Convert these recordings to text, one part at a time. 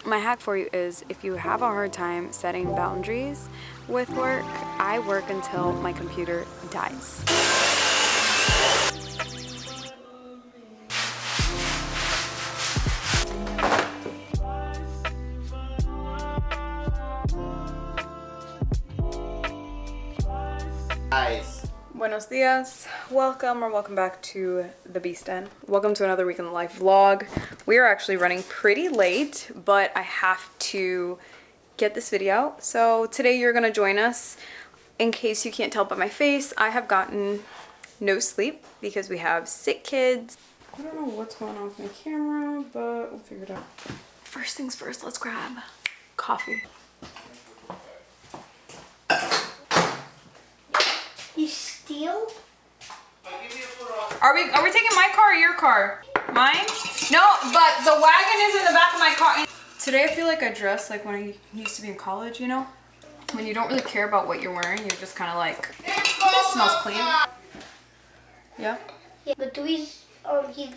My hack for you is if you have a hard time setting boundaries with work, I work until my computer dies. Nice. Buenos dias. Welcome back to the Beast Den. Welcome to another week in the life vlog. We are actually running pretty late, but I have to get this video out. So today you're gonna join us. In case you can't tell by my face, I have gotten no sleep because we have sick kids. I don't know what's going on with my camera, but we'll figure it out. First things first, let's grab coffee. You steal? Are we taking my car or your car? Mine? No, but the wagon is in the back of my car. Today I feel like I dress like when I used to be in college, you know? When you don't really care about what you're wearing, you're just kind of like, it smells clean. Yeah? Yeah, but he's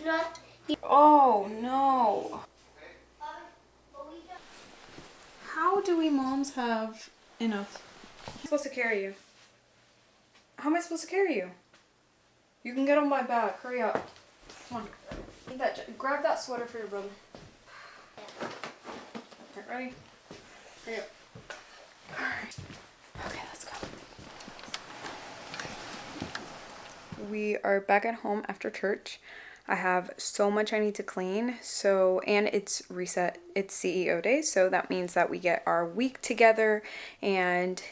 not. Oh no. How do we moms have enough? I'm supposed to carry you. How am I supposed to carry you? You can get on my back. Hurry up. Come on. Need that. Grab that sweater for your brother. Alright, ready? Hurry up. Alright. Okay, let's go. We are back at home after church. I have so much I need to clean. And it's reset. It's CEO day. So that means that we get our week together, and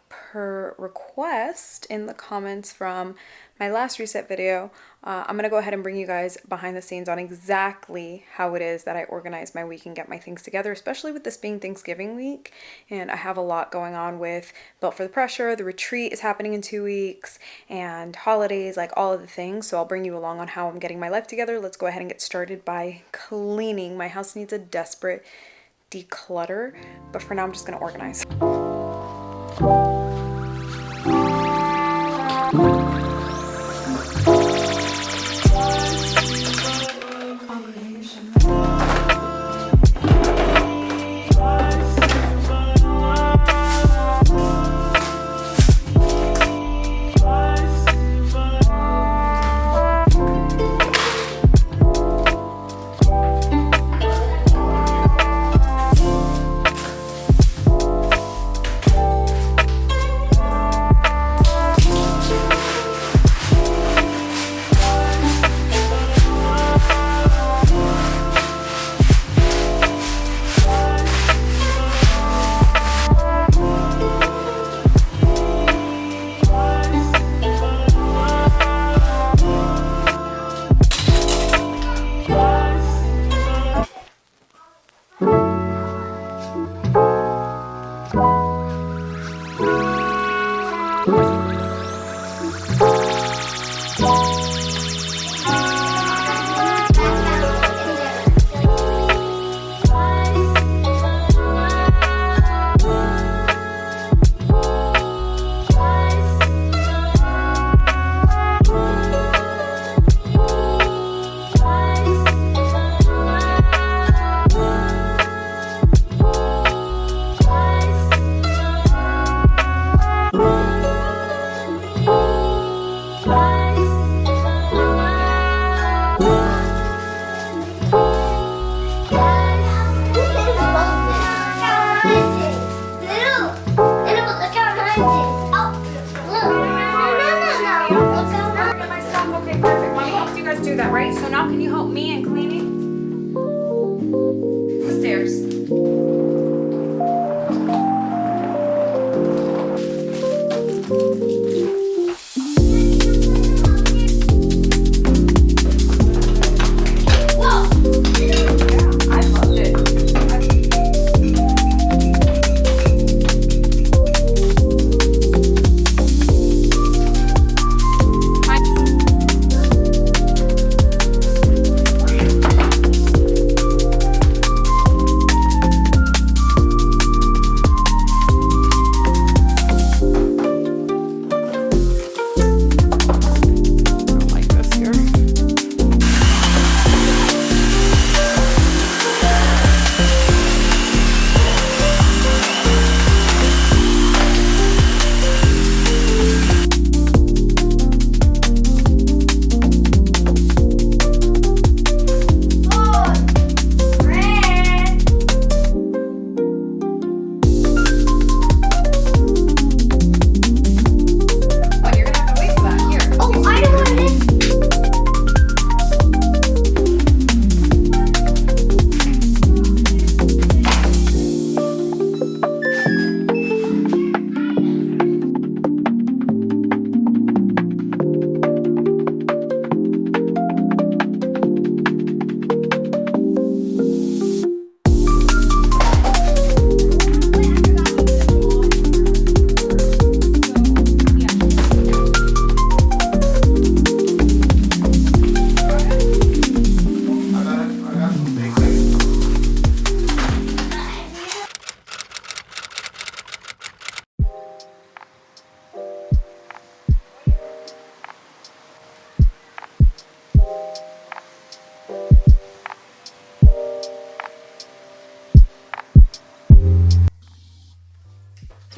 per request in the comments from my last reset video, I'm gonna go ahead and bring you guys behind the scenes on exactly how it is that I organize my week and get my things together, especially with this being Thanksgiving week. And I have a lot going on with Built for the Pressure. The retreat is happening in 2 weeks, and holidays, like all of the things. So I'll bring you along on how I'm getting my life together. Let's go ahead and get started by cleaning. My house needs a desperate declutter, but for now I'm just gonna organize.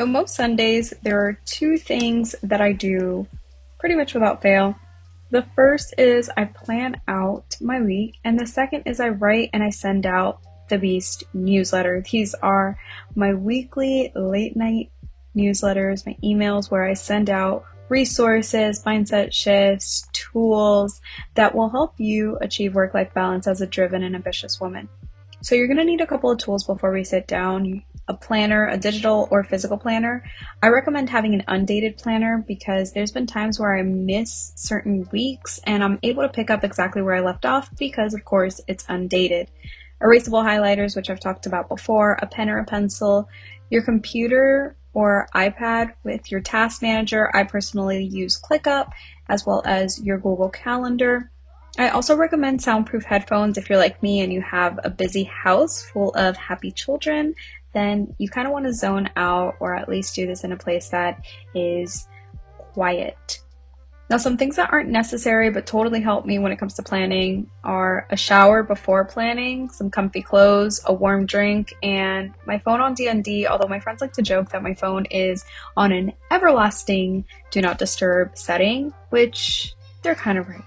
So most Sundays, there are two things that I do pretty much without fail. The first is I plan out my week, and the second is I write and I send out the Beast newsletter. These are my weekly late night newsletters, my emails where I send out resources, mindset shifts, tools that will help you achieve work-life balance as a driven and ambitious woman. So you're going to need a couple of tools before we sit down. A planner, a digital or physical planner. I recommend having an undated planner because there's been times where I miss certain weeks and I'm able to pick up exactly where I left off because, of course, it's undated. Erasable highlighters, which I've talked about before, a pen or a pencil, your computer or iPad with your task manager. I personally use ClickUp, as well as your Google Calendar. I also recommend soundproof headphones if you're like me and you have a busy house full of happy children. Then you kind of want to zone out, or at least do this in a place that is quiet. Now, some things that aren't necessary but totally help me when it comes to planning are a shower before planning, some comfy clothes, a warm drink, and my phone on DND, although my friends like to joke that my phone is on an everlasting do not disturb setting, which they're kind of right.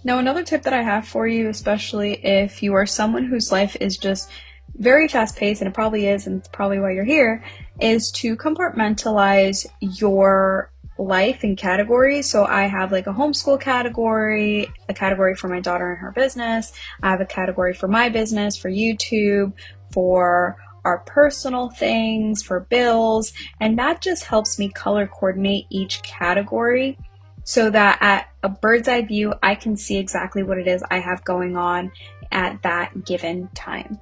Now, another tip that I have for you, especially if you are someone whose life is just very fast paced, and it probably is, and it's probably why you're here, is to compartmentalize your life in categories. So I have like a homeschool category, a category for my daughter and her business. I have a category for my business, for YouTube, for our personal things, for bills, and that just helps me color coordinate each category so that at a bird's eye view, I can see exactly what it is I have going on at that given time.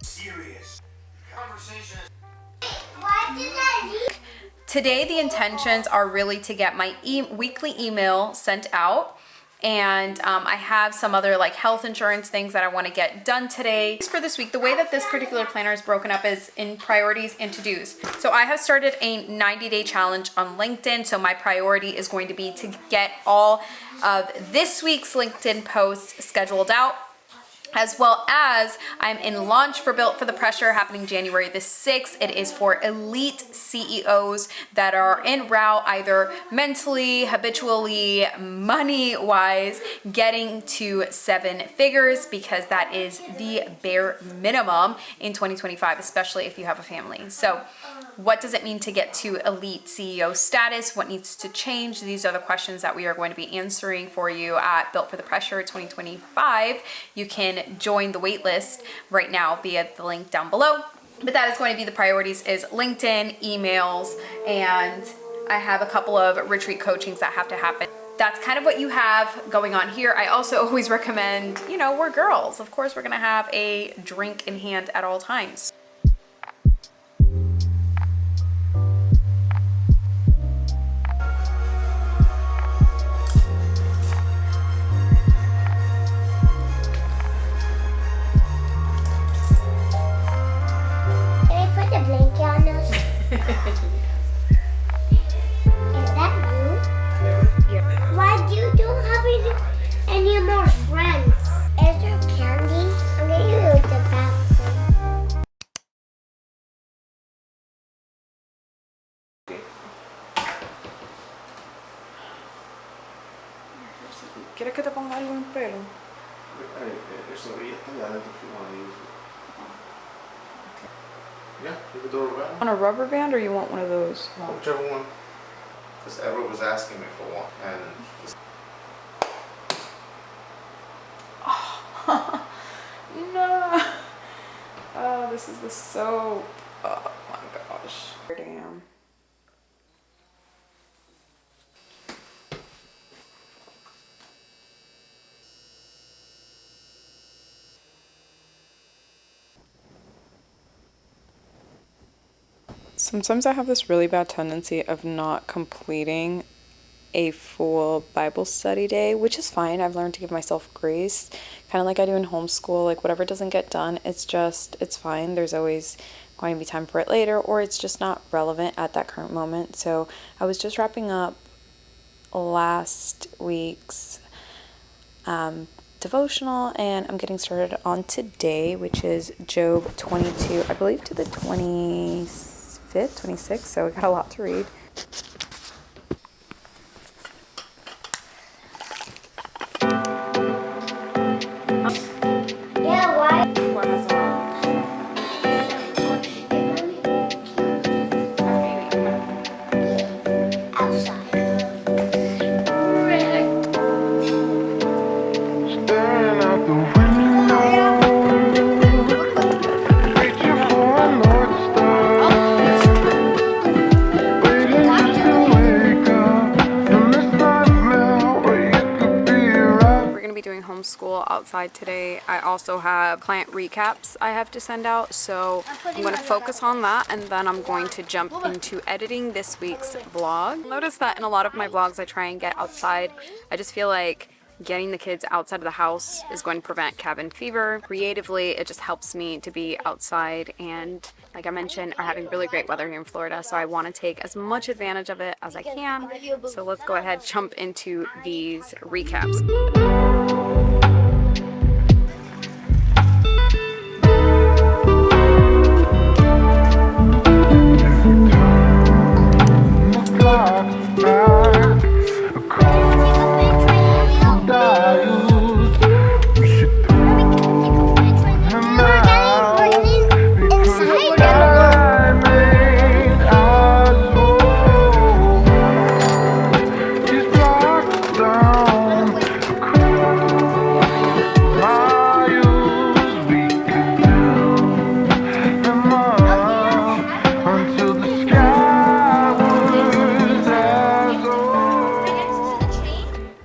Serious conversation. Today, the intentions are really to get my weekly email sent out. And I have some other like health insurance things that I want to get done today. For this week, the way that this particular planner is broken up is in priorities and to-dos. So I have started a 90-day challenge on LinkedIn. So my priority is going to be to get all of this week's LinkedIn posts scheduled out, as well as I'm in launch for Built for the Pressure happening January the 6th. It is for elite CEOs that are en route either mentally, habitually, money-wise, getting to 7 figures, because that is the bare minimum in 2025, especially if you have a family. So what does it mean to get to elite CEO status? What needs to change? These are the questions that we are going to be answering for you at Built for the Pressure 2025. You can join the wait list right now via the link down below. But that is going to be the priorities, is LinkedIn, emails, and I have a couple of retreat coachings that have to happen. That's kind of what you have going on here. I also always recommend, we're girls. Of course, we're going to have a drink in hand at all times. ¿Quieres que te ponga algo en el pelo? Eso ya está ya dentro de Yeah, you can do it around. Want a rubber band or you want one of those? Whichever one. Because Edward was asking me for one. And oh, no. Oh, this is the soap. Oh my gosh. Damn. Sometimes I have this really bad tendency of not completing a full Bible study day, which is fine. I've learned to give myself grace, kind of like I do in homeschool. Like whatever doesn't get done, it's fine. There's always going to be time for it later, or it's just not relevant at that current moment. So I was just wrapping up last week's devotional, and I'm getting started on today, which is Job 22, I believe to the 25th, 26th, so we got a lot to read. Yeah, why? What has Outside. Staring out the window, reaching for a North Star, waiting just to wake up from this nightmare where you could be right. We're going to be doing homeschool outside today. I also have client recaps I have to send out, so I'm going to focus on that, and then I'm going to jump into editing this week's vlog. Notice that in a lot of my vlogs I try and get outside. I just feel like getting the kids outside of the house is going to prevent cabin fever. Creatively, it just helps me to be outside, and like I mentioned, are having really great weather here in Florida, so I want to take as much advantage of it as I can. So let's go ahead, jump into these recaps.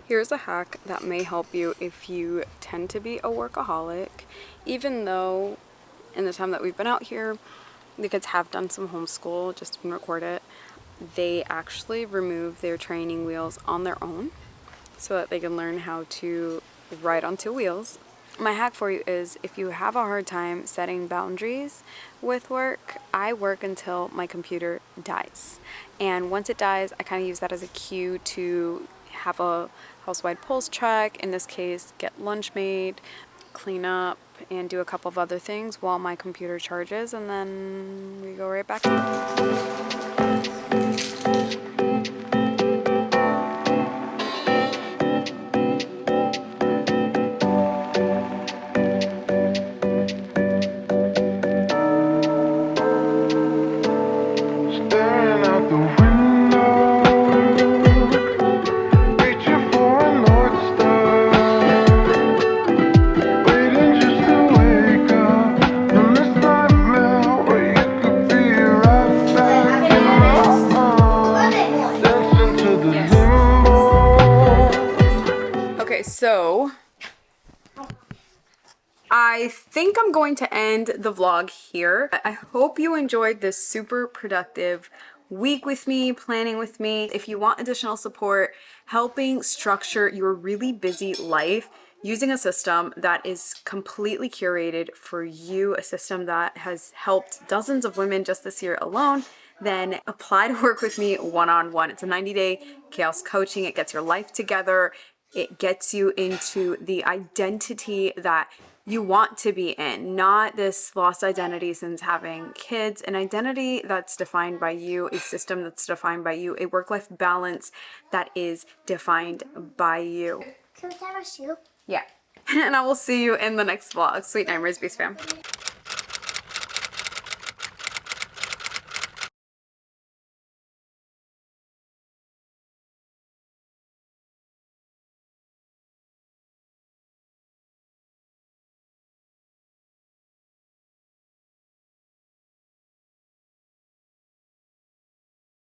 Here's a hack that may help you if you tend to be a workaholic. Even though in the time that we've been out here, the kids have done some homeschool, just didn't record it, they actually remove their training wheels on their own so that they can learn how to ride on two wheels. My hack for you is if you have a hard time setting boundaries with work, I work until my computer dies. And once it dies, I kind of use that as a cue to have a house-wide pulse check, in this case, get lunch made, clean up, and do a couple of other things while my computer charges, and then we go right back to it. Staring out the window, reaching for a North Star, waiting just to wake up from this nightmare where you could be right back dancing to the limbo. Okay, so I think I'm going to end the vlog here. I hope you enjoyed this super productive week with me, planning with me. If you want additional support, helping structure your really busy life using a system that is completely curated for you, a system that has helped dozens of women just this year alone, then apply to work with me one-on-one. It's a 90-day chaos coaching. It gets your life together. It gets you into the identity that you want to be in, not this lost identity since having kids, an identity that's defined by you, a system that's defined by you, a work-life balance that is defined by you. Can we have our soup? Yeah. And I will see you in the next vlog. Sweet Nightmares, Beast fam.